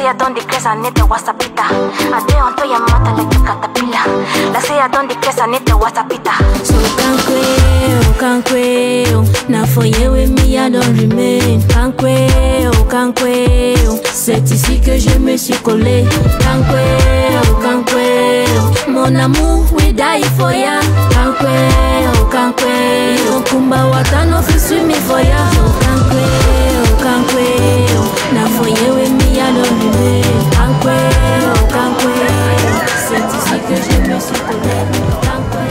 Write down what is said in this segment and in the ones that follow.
sea donde creza ni te wasapita. Adeo to ya mata like a caterpillar. La sea donde creza ni te wasapita. So can't quail. Now for you with me I don't remain. Can't quail. C'est ici que je me suis collé. Can't quail. Mon amour we die for ya. Can't quail. Kumba watano fisumi for ya. So can't quail. Now for you with me I don't remain. Can't quail. C'est ici que je me suis collé. Can't quail.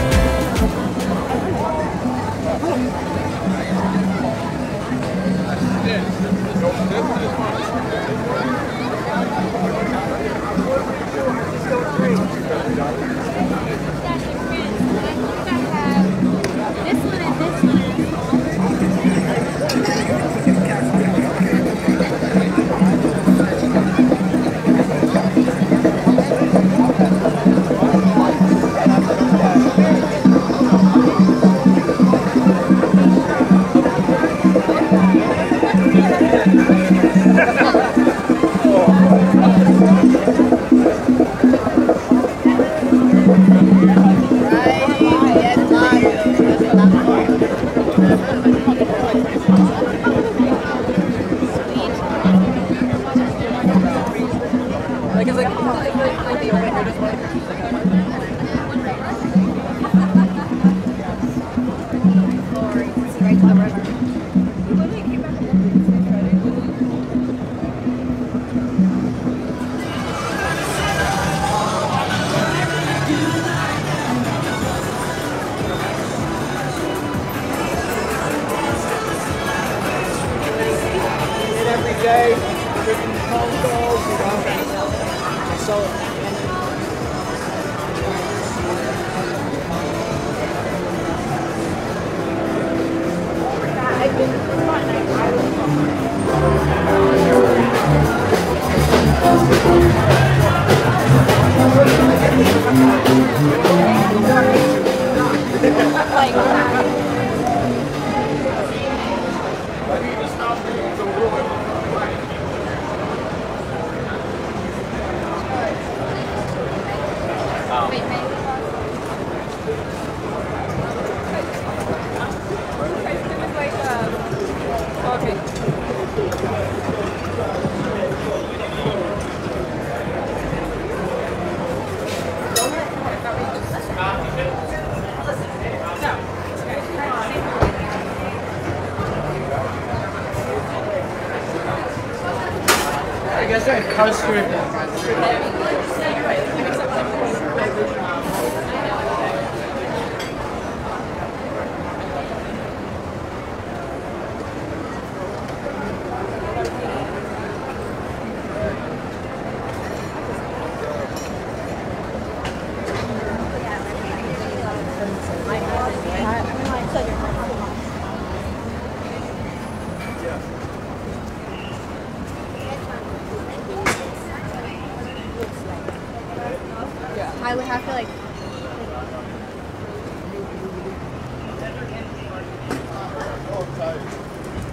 I would have to like.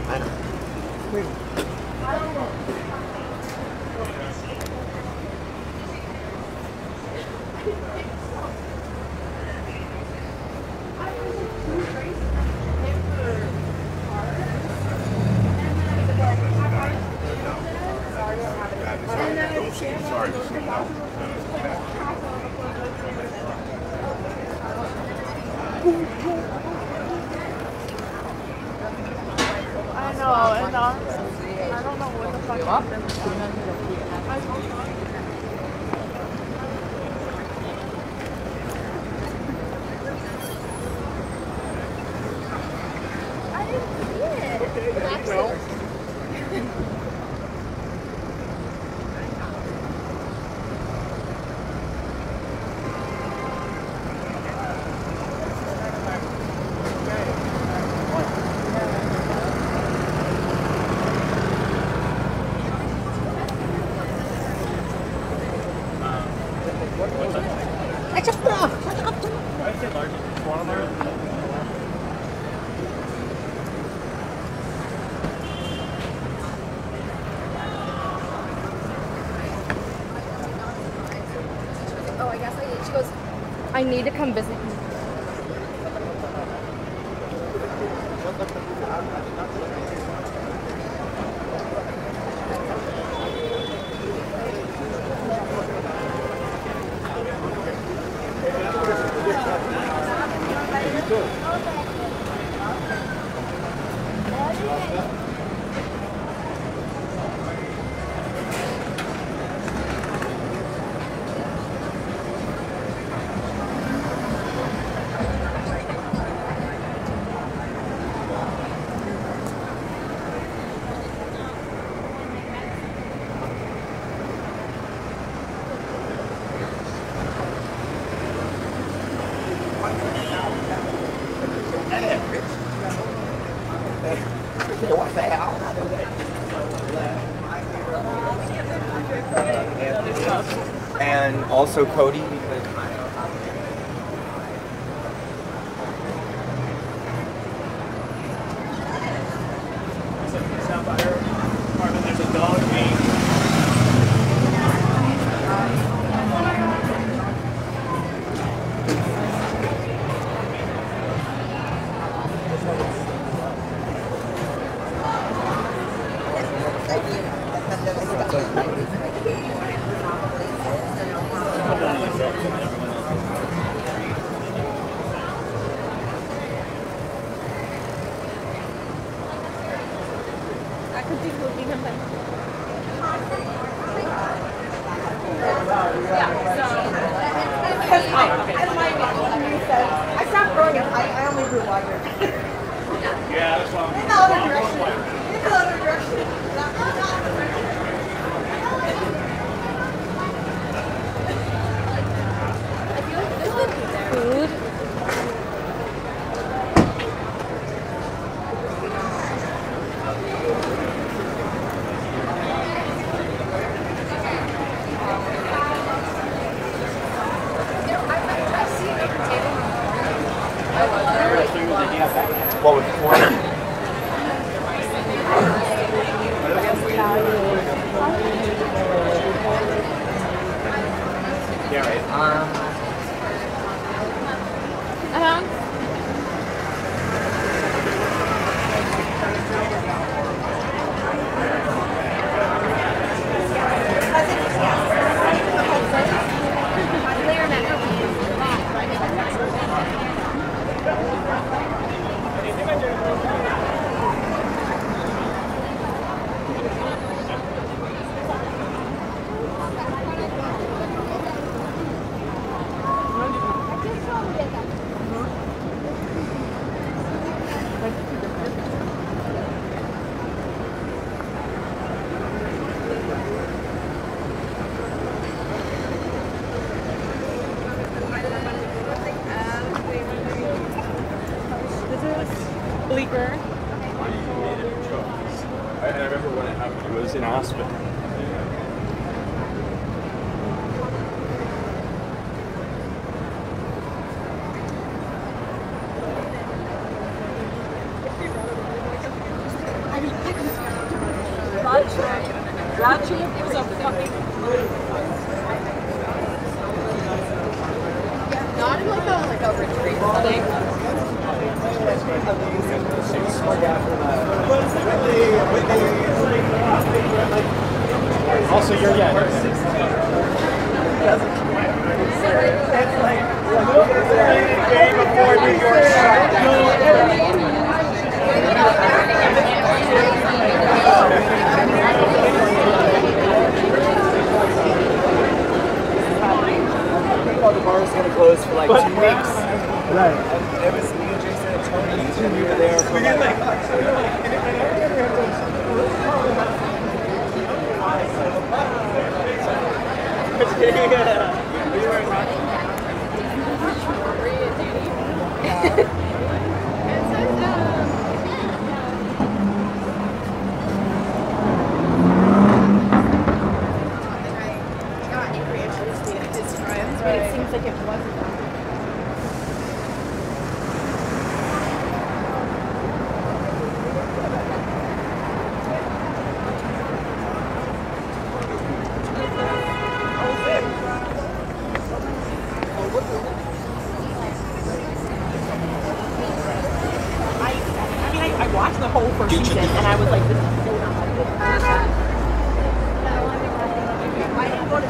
I know. Extra! 1 I need to come visit him. And also Cody, because there's a dog named I stopped growing up. I only grew wider. yeah, that's why In the other direction. In the other direction. Food. what was for yeah, right. Bleaker. I remember when it happened, it was in Aspen. Gotcha was a fucking not in like a retreat setting. Also, you're before New York the bar was going to close for like 2 weeks. Right. And it was me and Jason and Tony, and we were there for But it seems like it wasn't. watched the whole first season, and I was like, this is so not my favorite. I didn't go to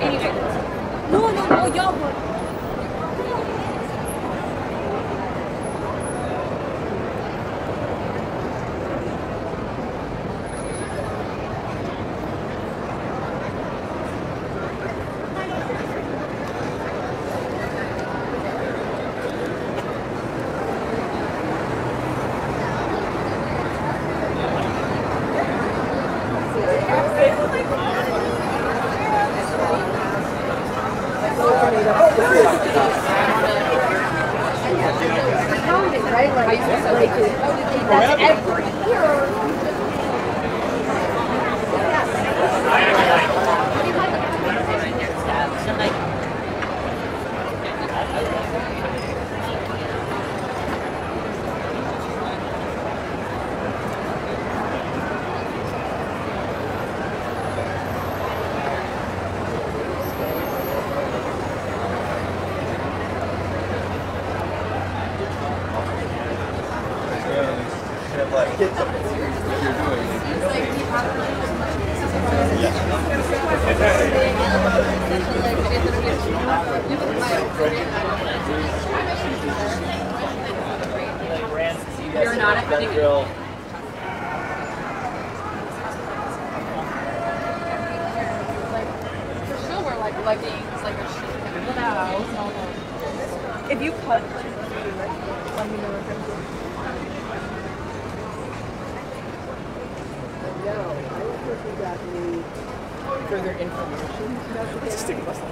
anyway. No, y'all. You're not at the grill. For sure, we're like leggings, like a shoe. If you cut, let me know if no, I don't think we got any further information about the stick muscle.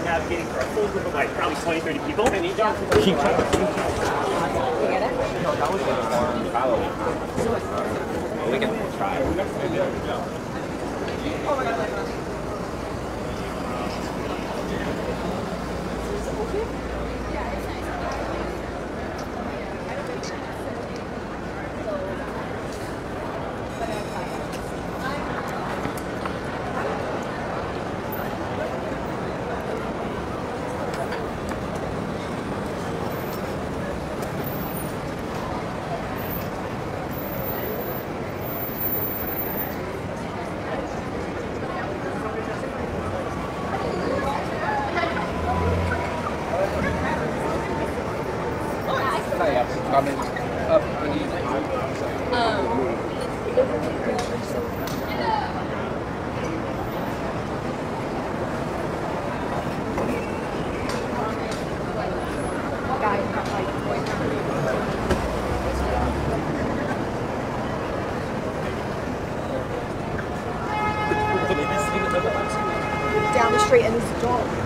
Navigating for a full group of like probably 20, 30 people. And each on keep You get it? No, that was the farm follow. We can try. Oh my god. Coming up when you Down the street and this dog.